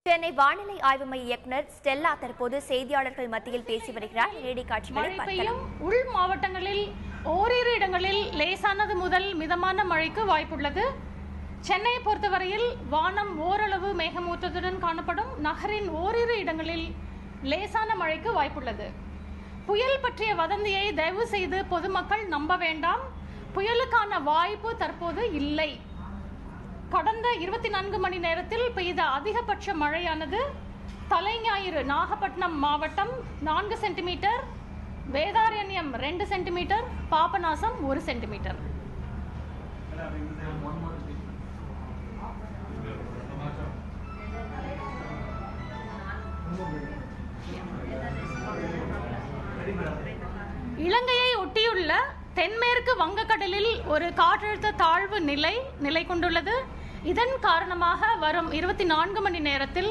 சென்னை வானிலை ஆய்வு மைய இயக்குநர் ஸ்டெல்லா தற்போது செய்தியாளர்கள் மத்தியில் பேசி வருகிறார். நேரடி காட்சிகளை பார்க்கலாம். உள் மாவட்டங்களில் ஓரிரு இடங்களில் லேசானது முதல் மிதமான மழைக்கு வாய்ப்புள்ளது. சென்னையை பொறுத்தவரையில் வானம் ஓரளவு மேகமூட்டத்துடன் காணப்படும். நகரின் ஓரிரு இடங்களில் லேசான மழைக்கு வாய்ப்புள்ளது. புயல் பற்றிய வதந்தியை தயவு செய்து பொதுமக்கள் நம்ப வேண்டாம். புயலுக்கான வாய்ப்பு தற்போது இல்லை. கடந்த 24 மணி நேரத்தில் பெய்த அதிகபட்ச மழையானது தலைஞாயிறு நாகப்பட்டினம் மாவட்டம் 4 centimetre, Vedaranyam 2 centimetre, Papanasam 1 centimetre. இலங்கையை ஒட்டியுள்ள தென்மேற்கு வங்கக்கடலில் ஒரு காற்றழுத்த தாழ்வு நிலை கொண்டுள்ளது. இதன் காரணமாக வரும் 24 மணி நேரத்தில்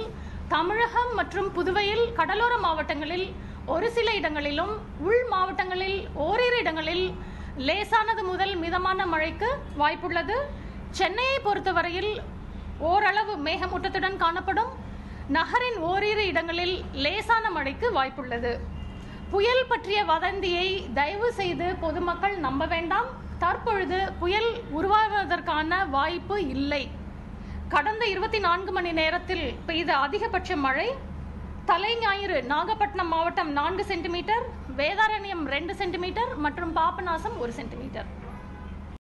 தமிழகம் மற்றும் புதுவையில் கடலோர மாவட்டங்களில் ஒரு சில இடங்களிலும் உள் மாவட்டங்களில் ஓரிரு இடங்களில் லேசானது முதல் மிதமான மழைக்கு வாய்ப்புள்ளது. சென்னையை பொறுத்தவரையில் ஓரளவு மேகமூட்டத்துடன் காணப்படும். நகரின் ஓரிரு இடங்களில் லேசான மழைக்கு வாய்ப்புள்ளது. புயல் பற்றிய வதந்தியை தயவு செய்து பொதுமக்கள் நம்ப வேண்டாம். தற்பொழுது புயல் உருவாவதற்கான வாய்ப்பு இல்லை. கடந்த 24 மணி நேரத்தில் பெய்த அதிகபட்ச மழை தலைஞாயிறு நாகப்பட்டினம் மாவட்டம் 4 சென்டிமீட்டர், வேதாரண்யம் 2 சென்டிமீட்டர் மற்றும் பாபநாசம் 1 சென்டிமீட்டர்.